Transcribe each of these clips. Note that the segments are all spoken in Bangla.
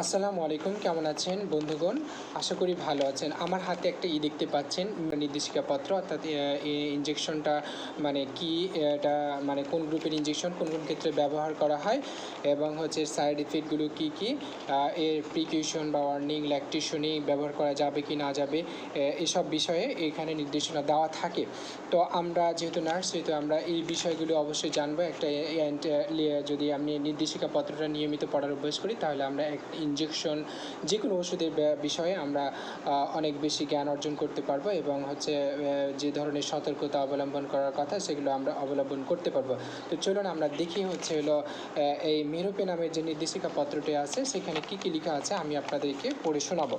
আসসালামু আলাইকুম, কেমন আছেন বন্ধুগণ? আশা করি ভালো আছেন। আমার হাতে একটা দেখতে পাচ্ছেন নির্দেশিকাপত্র, অর্থাৎ এই ইনজেকশনটা মানে কি, এটা মানে কোন গ্রুপের ইনজেকশন, কোন কোন ক্ষেত্রে ব্যবহার করা হয় এবং হচ্ছে সাইড ইফেক্টগুলো কী কী, এর প্রিকিউশন বা ওয়ার্নিং, ল্যাকটেশনে ব্যবহার করা যাবে কি না যাবে, এসব বিষয়ে এখানে নির্দেশনা দেওয়া থাকে। তো আমরা যেহেতু নার্স, সেহেতু আমরা এই বিষয়গুলো অবশ্যই জানবো। একটা যদি আমি নির্দেশিকাপত্রটা নিয়মিত পড়ার অভ্যাস করি, তাহলে আমরা ইনজেকশন যে কোনো ওষুধের বিষয়ে আমরা অনেক বেশি জ্ঞান অর্জন করতে পারবো এবং হচ্ছে যে ধরনের সতর্কতা অবলম্বন করার কথা সেগুলো আমরা অবলম্বন করতে পারবো। তো চলুন আমরা দেখি হলো এই মেরোপে নামের যে নির্দেশিকাপত্রটি আছে সেখানে কী কী লেখা আছে আমি আপনাদেরকে পড়ে শোনাবো।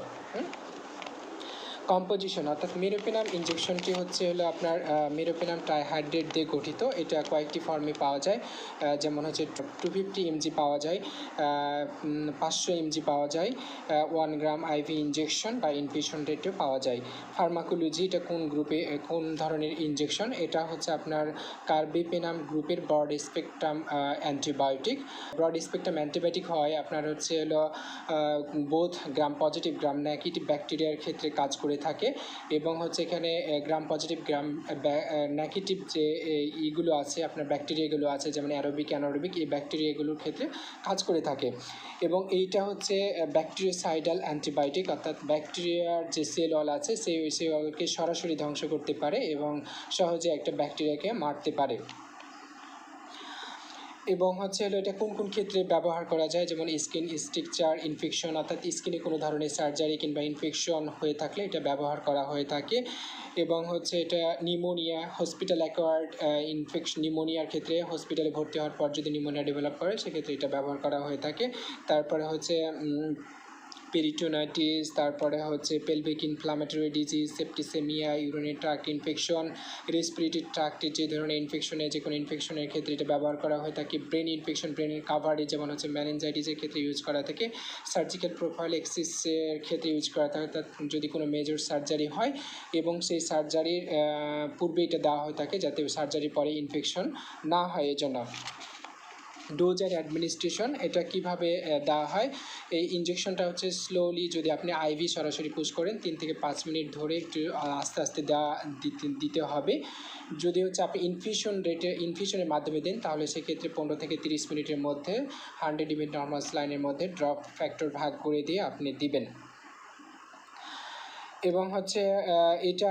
কম্পোজিশন, অর্থাৎ মেরোপেনাম ইনজেকশনটি হলো আপনার মেরোপেনাম ট্রাইহাইড্রেট দিয়ে গঠিত। এটা কয়েকটি ফর্মে পাওয়া যায়, যেমন হচ্ছে 250 mg পাওয়া যায়, 500 mg পাওয়া যায়, 1 গ্রাম আইভি ইনজেকশন বা ইনফিউশন রেটেও পাওয়া যায়। ফার্মাকোলজি, এটা কোন গ্রুপে কোন ধরনের ইনজেকশন? এটা হচ্ছে আপনার কার্বিপেনাম গ্রুপের broad spectrum antibiotic. Broad spectrum antibiotic হয় আপনার both gram positive gram negative ব্যাকটেরিয়ার ক্ষেত্রে কাজ করে থাকে এবং এখানে গ্রাম পজিটিভ গ্রাম নেগেটিভ যে ইগুলো আছে, আপনার ব্যাকটেরিয়াগুলো আছে, যেমন অ্যারোবিক অ্যানারোবিক, এই ব্যাকটেরিয়াগুলোর ক্ষেত্রে কাজ করে থাকে। এবং এইটা হচ্ছে ব্যাকটেরিয়াসাইডাল অ্যান্টিবায়োটিক, অর্থাৎ ব্যাকটেরিয়ার যে সেল ওয়াল আছে সেই সেল ওয়ালকে সরাসরি ধ্বংস করতে পারে এবং সহজে একটা ব্যাকটেরিয়াকে মারতে পারে। এবং এটা কোন কোন ক্ষেত্রে ব্যবহার করা যায়, যেমন স্কিন স্ট্রাকচার ইনফেকশন, অর্থাৎ স্কিনে কোনো ধরনের সার্জারি কিংবা ইনফেকশন হয়ে থাকলে এটা ব্যবহার করা হয়ে থাকে। এবং এটা নিউমোনিয়া, হসপিটাল অ্যাকোয়ার্ড ইনফেকশন, নিউমোনিয়ার ক্ষেত্রে হসপিটালে ভর্তি হওয়ার পর যদি নিউমোনিয়া ডেভেলপ করে সেক্ষেত্রে এটা ব্যবহার করা হয়ে থাকে। তারপরে পেরিটোনাইটিস, তারপরে pelvic inflammatory disease, septicaemia, urinary tract infection, respiratory ট্র্যাক্টের যে ধরনের ইনফেকশনে, যে কোনো ইনফেকশনের ক্ষেত্রে এটা ব্যবহার করা হয়ে থাকে। ব্রেন ইনফেকশন, ব্রেনের কাভারেজ, যেমন মেনিনজাইটিসের ক্ষেত্রে ইউজ করা থাকে। সার্জিক্যাল প্রোফাইলেক্সিসের ক্ষেত্রে ইউজ করা থাকে, অর্থাৎ যদি কোনো মেজর সার্জারি হয় এবং সেই সার্জারির পূর্বে এটা দেওয়া হয়ে থাকে যাতে সার্জারির পরে ইনফেকশন না হয় এজন্য। ডোজ অ্যান্ড অ্যাডমিনিস্ট্রেশন, এটা কিভাবে দেওয়া হয়? এই ইনজেকশনটা স্লোলি, যদি আপনি আইভি সরাসরি পুশ করেন 3 থেকে 5 মিনিট ধরে একটু আস্তে আস্তে দিতে হবে। যদি আপনি ইনফিউশনের মাধ্যমে দেন তাহলে সেক্ষেত্রে 15 থেকে 30 মিনিটের মধ্যে 100 ml নর্মাল স্যালাইনের মধ্যে ড্রপ ফ্যাক্টর ভাগ করে দিয়ে আপনি দিবেন। এবং এটা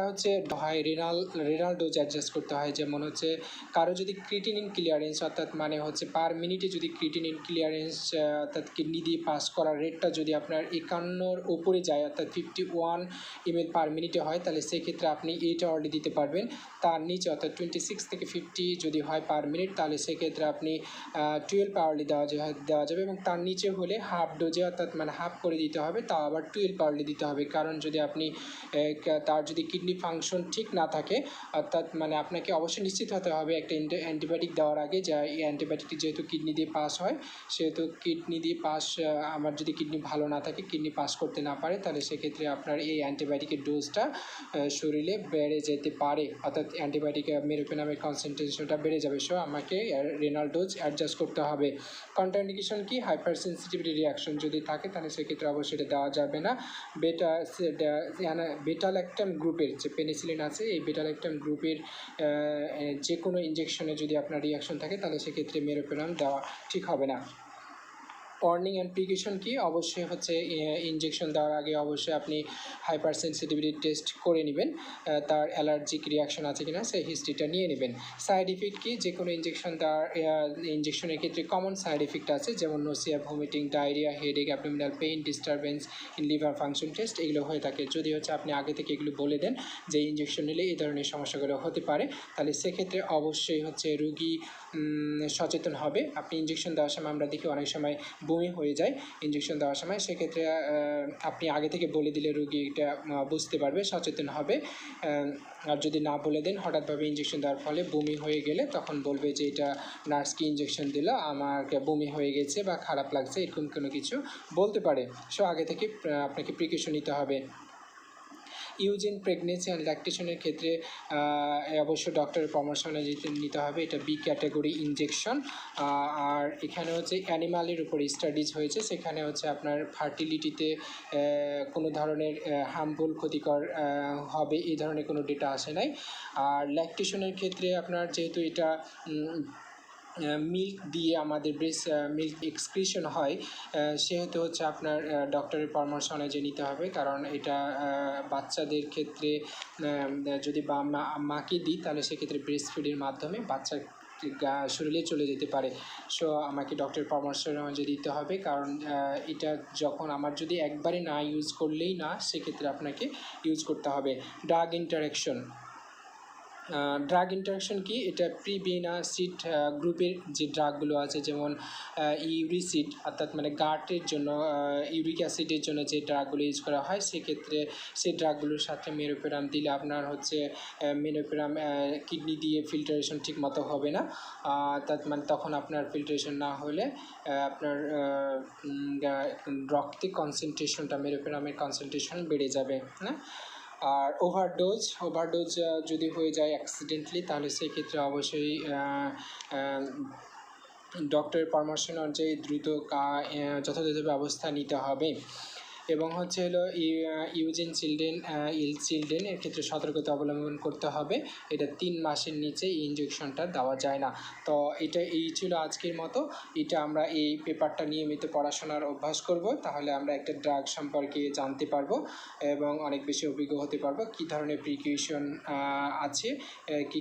হয় রেনাল ডোজ অ্যাডজাস্ট করতে হয়, যেমন কারো যদি ক্রিটিনিন ক্লিয়ারেন্স, অর্থাৎ মানে পার মিনিটে যদি ক্রিটিনিন ক্লিয়ারেন্স, অর্থাৎ কিডনি দিয়ে পাস করার রেটটা যদি আপনার 51-র উপরে যায়, অর্থাৎ 51 ml পার মিনিটে হয়, তাহলে সেক্ষেত্রে আপনি 8 আওয়ারলি দিতে পারবেন। তার নিচে অর্থাৎ 26 থেকে 50 যদি হয় পার মিনিট, তাহলে সেক্ষেত্রে আপনি 12 আওয়ারলি দেওয়া যাবে। এবং তার নিচে হলে হাফ ডোজে, অর্থাৎ মানে হাফ করে দিতে হবে, তাও আবার 12 আওয়ারলি দিতে হবে। কারণ যদি আপনি তার যদি কিডনি ফাংশন ঠিক না থাকে, অর্থাৎ মানে আপনাকে অবশ্যই নিশ্চিত হতে হবে একটা অ্যান্টিবায়োটিক দেওয়ার আগে যে এই অ্যান্টিবায়োটিকটি যেহেতু কিডনি দিয়ে পাস হয়, সেহেতু কিডনি দিয়ে পাস, আমার যদি কিডনি ভালো না থাকে, কিডনি পাস করতে না পারে, তাহলে সেক্ষেত্রে আপনার এই অ্যান্টিবায়োটিকের ডোজটা শরীরে বেড়ে যেতে পারে, অর্থাৎ অ্যান্টিবায়োটিকের মেরোপেনামের কনসেন্ট্রেশনটা বেড়ে যাবে। সো আমাকে রেনাল ডোজ অ্যাডজাস্ট করতে হবে। কন্ট্রাইন্ডিকেশন কি? হাইপার সেন্সিটিভিটি রিয়াকশন যদি থাকে তাহলে সেক্ষেত্রে অবশ্যই এটা দেওয়া যাবে না। বেটাল্যাক্টাম গ্রুপের যে পেনিসিলিন আছে, এই বেটাল্যাক্টাম গ্রুপের যে কোনো ইনজেকশনে যদি আপনার রিয়াকশন থাকে তাহলে সেক্ষেত্রে মেরোপেনাম দেওয়া ঠিক হবে না। ওয়ার্নিং অ্যান্ড প্রিকশন কি? অবশ্যই ইনজেকশন দেওয়ার আগে অবশ্যই আপনি হাইপার সেন্সিটিভিটি টেস্ট করে নেবেন, তার অ্যালার্জিক রিয়াকশন আছে কিনা সেই হিস্ট্রিটা নিয়ে নেবেন। সাইড ইফেক্ট কি? যে কোনো ইনজেকশনের ক্ষেত্রে কমন সাইড ইফেক্ট আছে, যেমন nausea, vomiting, diarrhoea, headache, abdominal pain, disturbance in liver function test, এগুলো হয়ে থাকে। যদি আপনি আগে থেকে এগুলো বলে দেন যে ইনজেকশন নিলে এই ধরনের সমস্যাগুলো হতে পারে, তাহলে সেক্ষেত্রে অবশ্যই রুগী সচেতন হবে। আপনি ইনজেকশন দেওয়ার সময় আমরা দেখি অনেক সময় বমি হয়ে যায় ইনজেকশন দেওয়ার সময়, সেক্ষেত্রে আপনি আগে থেকে বলে দিলে রুগী এটা বুঝতে পারবে, সচেতন হবে। আর যদি না বলে দেন, হঠাৎভাবে ইনজেকশন দেওয়ার ফলে বমি হয়ে গেলে তখন বলবে যে এটা নার্স কি ইনজেকশন দিল, আমার বমি হয়ে গেছে বা খারাপ লাগছে, এরকম কোনো কিছু বলতে পারে। সো আগে থেকে আপনাকে প্রিকশন নিতে হবে। ইউজিন প্রেগনেন্সি অ্যান্ড ল্যাকটেশনের ক্ষেত্রে অবশ্য ডক্টরের পরামর্শ নিতে হবে। এটা বি ক্যাটাগরি ইনজেকশন। আর এখানে হচ্ছে অ্যানিমালের উপর স্টাডিজ হয়েছে, সেখানে হচ্ছে আপনার ফার্টিলিটিতে কোনো ধরনের হার্মফুল ক্ষতিকর হবে এই ধরনের কোনো ডেটা আসে নাই। আর ল্যাকটেশনের ক্ষেত্রে আপনার যেহেতু এটা মিল্ক দিয়ে আমাদের ব্রেস্ট মিল্ক এক্সক্রিশন হয়, সেহেতু হচ্ছে আপনার ডক্টরের পরামর্শ অনুযায়ী নিতে হবে, কারণ এটা বাচ্চাদের ক্ষেত্রে যদি মাকে দিই তাহলে সেক্ষেত্রে ব্রেস্ট ফিডের মাধ্যমে বাচ্চার শরীরে চলে যেতে পারে। সো আমাকে ডক্টরের পরামর্শ অনুযায়ী দিতে হবে, কারণ এটা যখন আমার যদি একবারে না ইউজ করলেই না, সেক্ষেত্রে আপনাকে ইউজ করতে হবে। Drug interaction. ড্রাগ ইন্টারাকশন কি? এটা প্রিবেনাসিড গ্রুপের যে ড্রাগগুলো আছে, যেমন ইউরিসিড, অর্থাৎ মানে গাটের জন্য ইউরিক অ্যাসিডের জন্য যে ড্রাগগুলো ইউজ করা হয়, সেক্ষেত্রে সেই ড্রাগগুলোর সাথে মেরোপেরাম দিলে আপনার হচ্ছে মেরোপেরাম কিডনি দিয়ে ফিল্টারেশন ঠিক মতো হবে না। মানে তখন আপনার ফিল্টারেশন না হলে আপনার রক্তে কনসেন্ট্রেশনটা, মেরোপেরামের কনসেন্ট্রেশন বেড়ে যাবে, হ্যাঁ। আর ওভারডোজ যদি হয়ে যায় অ্যাক্সিডেন্টলি, তাহলে সেক্ষেত্রে অবশ্যই ডক্টরের পরামর্শ অনুযায়ী দ্রুত যথাযথ ব্যবস্থা নিতে হবে। এবং হচ্ছে হলো ইউজিন চিলড্রেন এর ক্ষেত্রে সতর্কতা অবলম্বন করতে হবে। এটা 3 মাসের নিচে এই ইনজেকশনটা দেওয়া যায় না। তো এই ছিল আজকের মতো। এটা আমরা এই পেপারটা নিয়মিত পড়াশোনার অভ্যাস করব, তাহলে আমরা একটা ড্রাগ সম্পর্কে জানতে পারবো এবং অনেক বেশি অভিজ্ঞ হতে পারবো। কী ধরনের প্রিকশন আছে, কী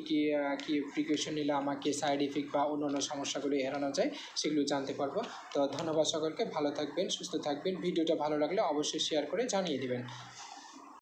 প্রিকশন নিলে আমাকে সাইড ইফেক্ট বা অন্যান্য সমস্যাগুলো এড়ানো যায়, সেগুলো জানতে পারবো। তো ধন্যবাদ সকলকে, ভালো থাকবেন, সুস্থ থাকবেন। ভিডিওটা ভালো লাগলে অবশ্যই শেয়ার করে জানিয়ে দেবেন।